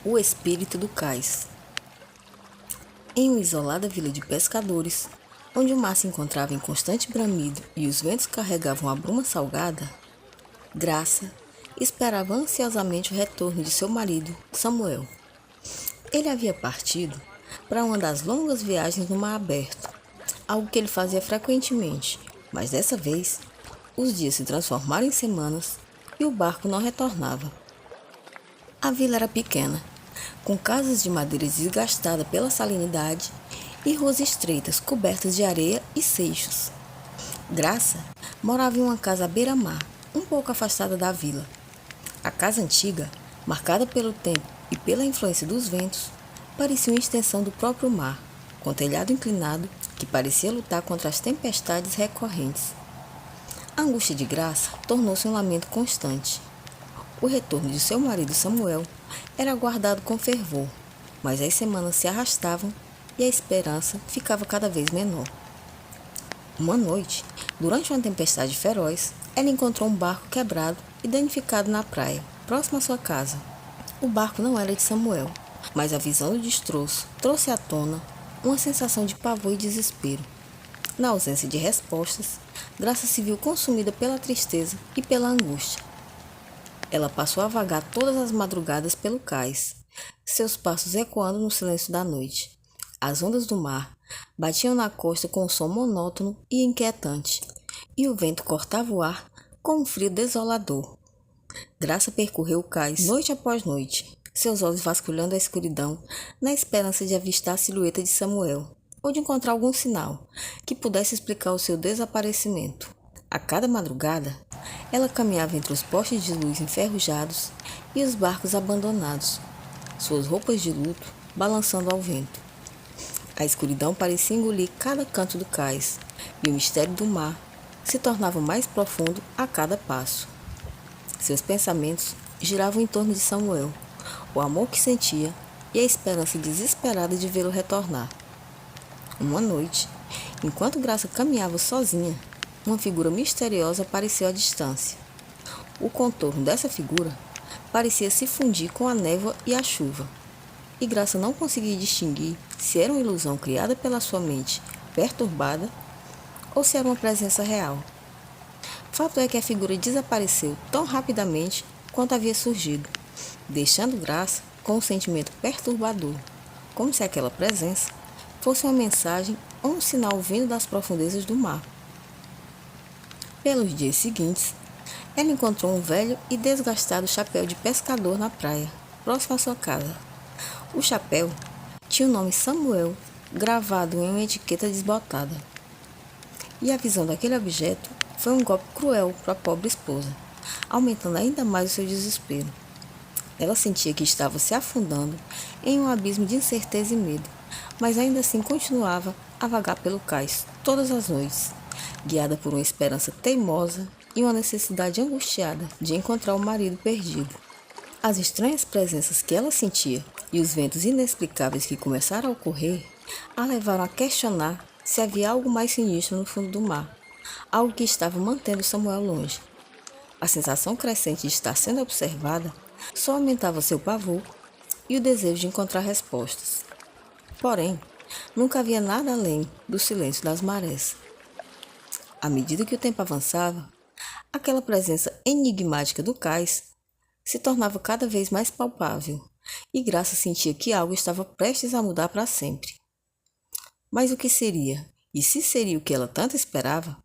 O espírito do cais. Em uma isolada vila de pescadores, onde o mar se encontrava em constante bramido e os ventos carregavam a bruma salgada, Graça esperava ansiosamente o retorno de seu marido, Samuel. Ele havia partido para uma das longas viagens no mar aberto, algo que ele fazia frequentemente, mas dessa vez os dias se transformaram em semanas e o barco não retornava. A vila era pequena, com casas de madeira desgastada pela salinidade e ruas estreitas cobertas de areia e seixos. Graça morava em uma casa à beira-mar, um pouco afastada da vila. A casa antiga, marcada pelo tempo e pela influência dos ventos, parecia uma extensão do próprio mar, com telhado inclinado que parecia lutar contra as tempestades recorrentes. A angústia de Graça tornou-se um lamento constante. O retorno de seu marido Samuel era aguardado com fervor, mas as semanas se arrastavam e a esperança ficava cada vez menor. Uma noite, durante uma tempestade feroz, ela encontrou um barco quebrado e danificado na praia, próximo à sua casa. O barco não era de Samuel, mas a visão do destroço trouxe à tona uma sensação de pavor e desespero. Na ausência de respostas, Graça se viu consumida pela tristeza e pela angústia. Ela passou a vagar todas as madrugadas pelo cais, seus passos ecoando no silêncio da noite. As ondas do mar batiam na costa com um som monótono e inquietante, e o vento cortava o ar com um frio desolador. Graça percorreu o cais noite após noite, seus olhos vasculhando a escuridão na esperança de avistar a silhueta de Samuel, ou de encontrar algum sinal que pudesse explicar o seu desaparecimento. A cada madrugada, ela caminhava entre os postes de luz enferrujados e os barcos abandonados, suas roupas de luto balançando ao vento. A escuridão parecia engolir cada canto do cais, e o mistério do mar se tornava mais profundo a cada passo. Seus pensamentos giravam em torno de Samuel, o amor que sentia e a esperança desesperada de vê-lo retornar. Uma noite, enquanto Graça caminhava sozinha, uma figura misteriosa apareceu à distância. O contorno dessa figura parecia se fundir com a névoa e a chuva, e Graça não conseguia distinguir se era uma ilusão criada pela sua mente perturbada ou se era uma presença real. Fato é que a figura desapareceu tão rapidamente quanto havia surgido, deixando Graça com um sentimento perturbador, como se aquela presença fosse uma mensagem ou um sinal vindo das profundezas do mar. Pelos dias seguintes, ela encontrou um velho e desgastado chapéu de pescador na praia, próximo à sua casa. O chapéu tinha o nome Samuel gravado em uma etiqueta desbotada. E a visão daquele objeto foi um golpe cruel para a pobre esposa, aumentando ainda mais o seu desespero. Ela sentia que estava se afundando em um abismo de incerteza e medo, mas ainda assim continuava a vagar pelo cais todas as noites, guiada por uma esperança teimosa e uma necessidade angustiada de encontrar o marido perdido. As estranhas presenças que ela sentia e os ventos inexplicáveis que começaram a ocorrer a levaram a questionar se havia algo mais sinistro no fundo do mar, algo que estava mantendo Samuel longe. A sensação crescente de estar sendo observada só aumentava seu pavor e o desejo de encontrar respostas. Porém, nunca havia nada além do silêncio das marés. À medida que o tempo avançava, aquela presença enigmática do cais se tornava cada vez mais palpável, e Graça sentia que algo estava prestes a mudar para sempre. Mas o que seria, e se seria o que ela tanto esperava,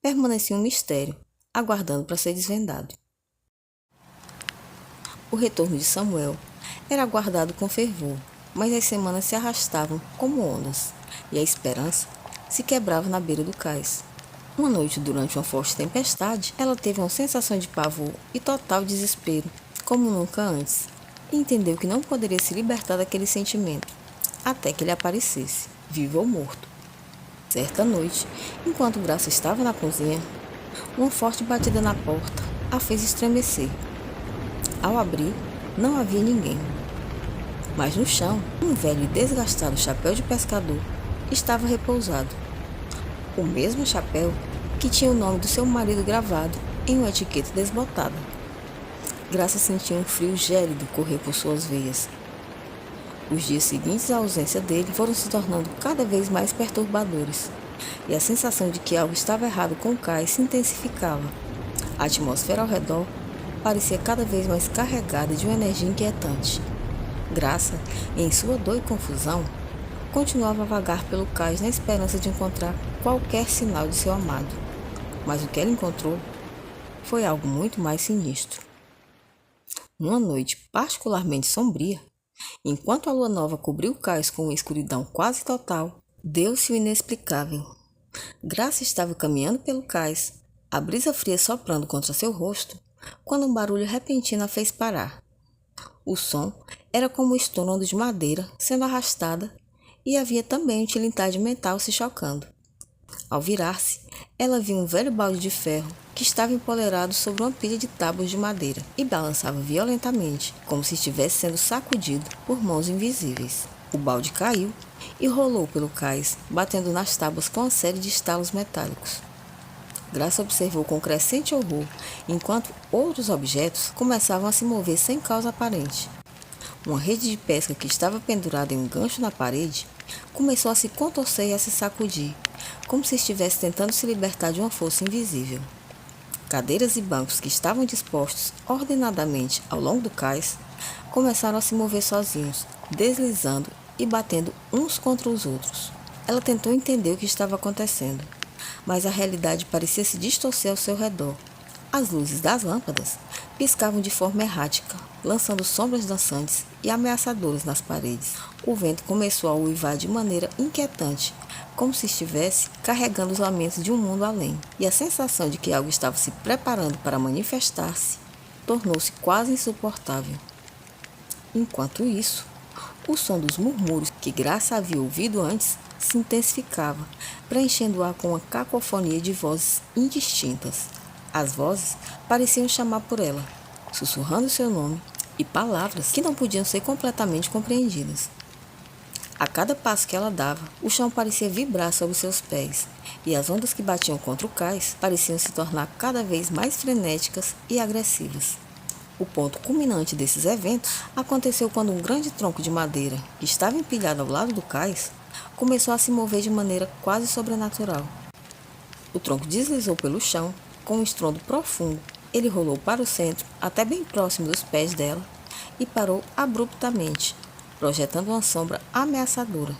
permanecia um mistério, aguardando para ser desvendado. O retorno de Samuel era aguardado com fervor, mas as semanas se arrastavam como ondas, e a esperança se quebrava na beira do cais. Uma noite, durante uma forte tempestade, ela teve uma sensação de pavor e total desespero, como nunca antes, e entendeu que não poderia se libertar daquele sentimento, até que ele aparecesse, vivo ou morto. Certa noite, enquanto Graça estava na cozinha, uma forte batida na porta a fez estremecer. Ao abrir, não havia ninguém. Mas no chão, um velho e desgastado chapéu de pescador estava repousado. O mesmo chapéu que tinha o nome do seu marido gravado em uma etiqueta desbotada. Graça sentia um frio gélido correr por suas veias, Os dias seguintes à ausência dele foram se tornando cada vez mais perturbadores, e a sensação de que algo estava errado com o cais se intensificava. A atmosfera ao redor parecia cada vez mais carregada de uma energia inquietante. Graça, em sua dor e confusão, continuava a vagar pelo cais na esperança de encontrar qualquer sinal de seu amado. Mas o que ela encontrou foi algo muito mais sinistro. Numa noite particularmente sombria, enquanto a lua nova cobriu o cais com uma escuridão quase total, deu-se o inexplicável. Graça estava caminhando pelo cais, a brisa fria soprando contra seu rosto, quando um barulho repentino a fez parar. O som era como o estômago de madeira sendo arrastada, e havia também um tilintar de metal se chocando. Ao virar-se, ela viu um velho balde de ferro que estava empoleirado sobre uma pilha de tábuas de madeira e balançava violentamente, como se estivesse sendo sacudido por mãos invisíveis. O balde caiu e rolou pelo cais, batendo nas tábuas com uma série de estalos metálicos. Graça observou com crescente horror, enquanto outros objetos começavam a se mover sem causa aparente. Uma rede de pesca que estava pendurada em um gancho na parede começou a se contorcer e a se sacudir, como se estivesse tentando se libertar de uma força invisível. Cadeiras e bancos que estavam dispostos ordenadamente ao longo do cais começaram a se mover sozinhos, deslizando e batendo uns contra os outros. Ela tentou entender o que estava acontecendo, mas a realidade parecia se distorcer ao seu redor. As luzes das lâmpadas piscavam de forma errática, lançando sombras dançantes e ameaçadoras nas paredes. O vento começou a uivar de maneira inquietante, como se estivesse carregando os lamentos de um mundo além, e a sensação de que algo estava se preparando para manifestar-se tornou-se quase insuportável. Enquanto isso, o som dos murmúrios que Graça havia ouvido antes se intensificava, preenchendo o ar com uma cacofonia de vozes indistintas. As vozes pareciam chamar por ela, sussurrando seu nome e palavras que não podiam ser completamente compreendidas. A cada passo que ela dava, o chão parecia vibrar sob seus pés, e as ondas que batiam contra o cais pareciam se tornar cada vez mais frenéticas e agressivas. O ponto culminante desses eventos aconteceu quando um grande tronco de madeira, que estava empilhado ao lado do cais, começou a se mover de maneira quase sobrenatural. O tronco deslizou pelo chão, com um estrondo profundo. Ele rolou para o centro, até bem próximo dos pés dela, e parou abruptamente, projetando uma sombra ameaçadora.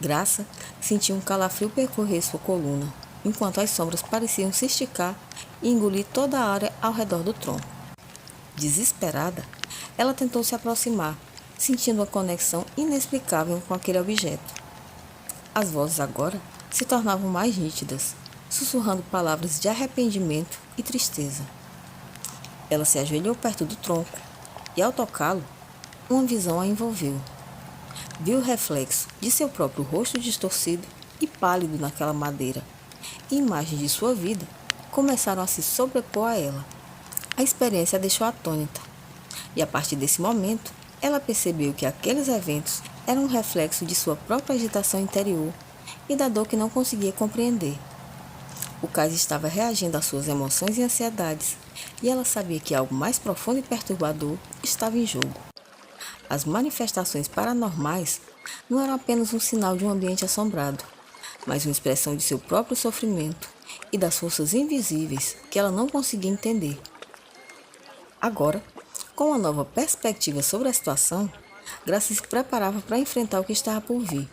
Graça sentiu um calafrio percorrer sua coluna, enquanto as sombras pareciam se esticar e engolir toda a área ao redor do tronco. Desesperada, ela tentou se aproximar, sentindo uma conexão inexplicável com aquele objeto. As vozes agora se tornavam mais nítidas, sussurrando palavras de arrependimento e tristeza. Ela se ajoelhou perto do tronco e, ao tocá-lo, uma visão a envolveu. Viu o reflexo de seu próprio rosto distorcido e pálido naquela madeira, e imagens de sua vida começaram a se sobrepor a ela. A experiência a deixou atônita, e a partir desse momento, ela percebeu que aqueles eventos eram um reflexo de sua própria agitação interior e da dor que não conseguia compreender. O cais estava reagindo às suas emoções e ansiedades, e ela sabia que algo mais profundo e perturbador estava em jogo. As manifestações paranormais não eram apenas um sinal de um ambiente assombrado, mas uma expressão de seu próprio sofrimento e das forças invisíveis que ela não conseguia entender. Agora, com uma nova perspectiva sobre a situação, Graça se preparava para enfrentar o que estava por vir.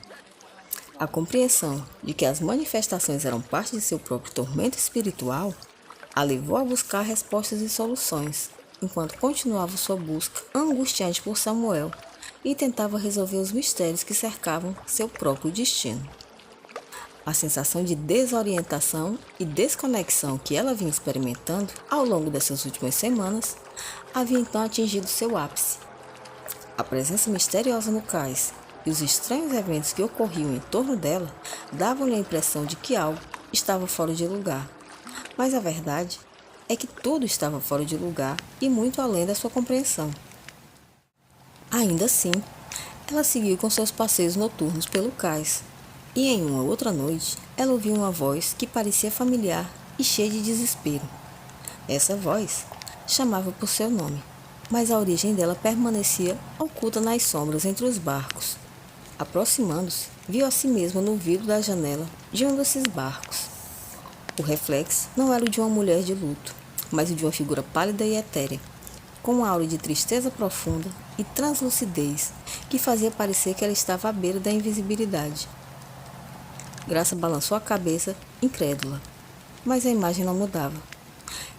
A compreensão de que as manifestações eram parte de seu próprio tormento espiritual a levou a buscar respostas e soluções, enquanto continuava sua busca angustiante por Samuel e tentava resolver os mistérios que cercavam seu próprio destino. A sensação de desorientação e desconexão que ela vinha experimentando ao longo dessas últimas semanas havia então atingido seu ápice. A presença misteriosa no cais e os estranhos eventos que ocorriam em torno dela davam-lhe a impressão de que algo estava fora de lugar. Mas a verdade é que tudo estava fora de lugar e muito além da sua compreensão. Ainda assim, ela seguiu com seus passeios noturnos pelo cais, e em uma outra noite, ela ouviu uma voz que parecia familiar e cheia de desespero. Essa voz chamava por seu nome. mas a origem dela permanecia oculta nas sombras entre os barcos. Aproximando-se, viu a si mesma no vidro da janela de um desses barcos. O reflexo não era o de uma mulher de luto, mas o de uma figura pálida e etérea, com uma aura de tristeza profunda e translucidez que fazia parecer que ela estava à beira da invisibilidade. Graça balançou a cabeça, incrédula, mas a imagem não mudava.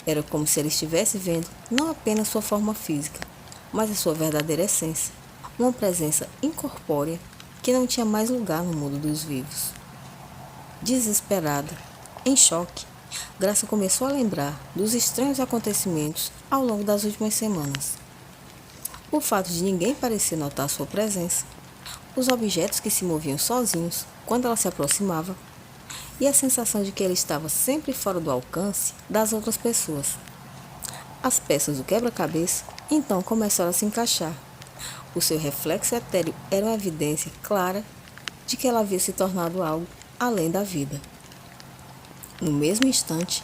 Era como se ela estivesse vendo não apenas sua forma física, mas a sua verdadeira essência, uma presença incorpórea que não tinha mais lugar no mundo dos vivos. Desesperada, em choque, Graça começou a lembrar dos estranhos acontecimentos ao longo das últimas semanas. O fato de ninguém parecer notar sua presença, os objetos que se moviam sozinhos quando ela se aproximava, e a sensação de que ela estava sempre fora do alcance das outras pessoas. As peças do quebra-cabeça então começaram a se encaixar. O seu reflexo etéreo era uma evidência clara de que ela havia se tornado algo além da vida. No mesmo instante,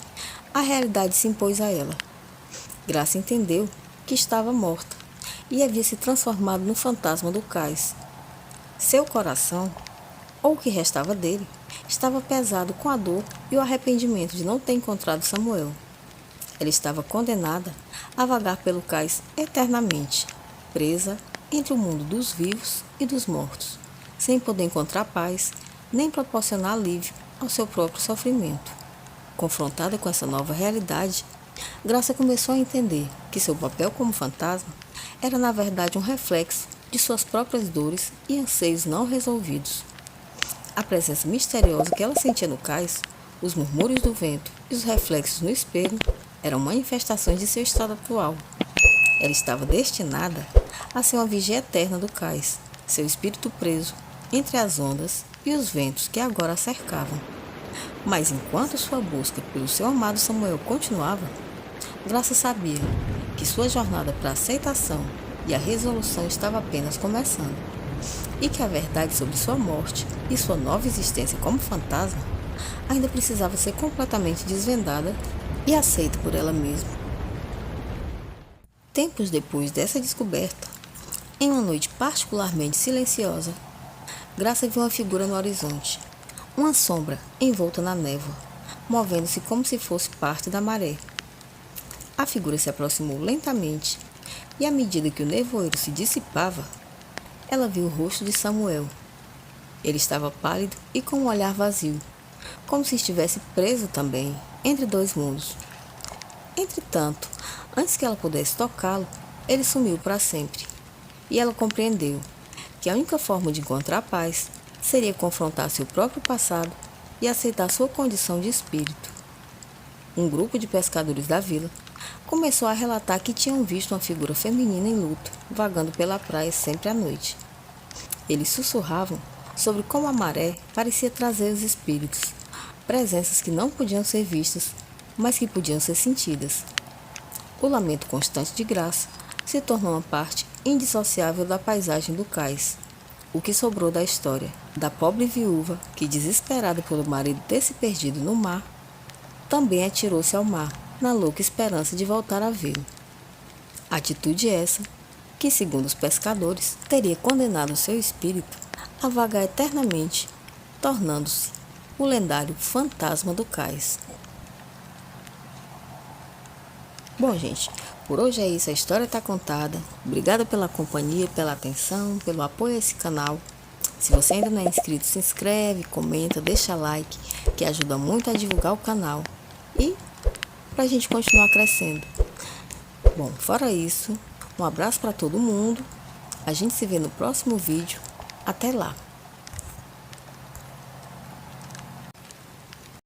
a realidade se impôs a ela. Graça entendeu que estava morta e havia se transformado no fantasma do cais. Seu coração, ou o que restava dele, estava pesado com a dor e o arrependimento de não ter encontrado Samuel. Ela estava condenada a vagar pelo cais eternamente, presa entre o mundo dos vivos e dos mortos, sem poder encontrar paz nem proporcionar alívio ao seu próprio sofrimento. Confrontada com essa nova realidade, Graça começou a entender que seu papel como fantasma era na verdade um reflexo de suas próprias dores e anseios não resolvidos. A presença misteriosa que ela sentia no cais, os murmúrios do vento e os reflexos no espelho eram manifestações de seu estado atual. Ela estava destinada a ser uma vigia eterna do cais, seu espírito preso entre as ondas e os ventos que agora a cercavam. Mas enquanto sua busca pelo seu amado Samuel continuava, Graça sabia que sua jornada para a aceitação e a resolução estava apenas começando, e que a verdade sobre sua morte e sua nova existência como fantasma ainda precisava ser completamente desvendada e aceita por ela mesma. Tempos depois dessa descoberta, em uma noite particularmente silenciosa, Graça viu uma figura no horizonte, uma sombra envolta na névoa, movendo-se como se fosse parte da maré. A figura se aproximou lentamente e, à medida que o nevoeiro se dissipava, ela viu o rosto de Samuel. Ele estava pálido e com um olhar vazio, como se estivesse preso também entre dois mundos. Entretanto, antes que ela pudesse tocá-lo, ele sumiu para sempre, e ela compreendeu que a única forma de encontrar paz seria confrontar seu próprio passado e aceitar sua condição de espírito. Um grupo de pescadores da vila começou a relatar que tinham visto uma figura feminina em luto vagando pela praia sempre à noite. Eles sussurravam sobre como a maré parecia trazer os espíritos, presenças que não podiam ser vistas, mas que podiam ser sentidas. O lamento constante de Graça se tornou uma parte indissociável da paisagem do cais. O que sobrou da história da pobre viúva que, desesperada pelo marido ter se perdido no mar, também atirou-se ao mar na louca esperança de voltar a vê-lo. Atitude essa que, segundo os pescadores, teria condenado seu espírito a vagar eternamente, tornando-se o lendário fantasma do cais. Bom, gente, por hoje é isso, a história está contada. Obrigada pela companhia, pela atenção, pelo apoio a esse canal. Se você ainda não é inscrito, se inscreve, comenta, deixa like, que ajuda muito a divulgar o canal e para a gente continuar crescendo. Bom, fora isso, um abraço para todo mundo. A gente se vê no próximo vídeo. Até lá!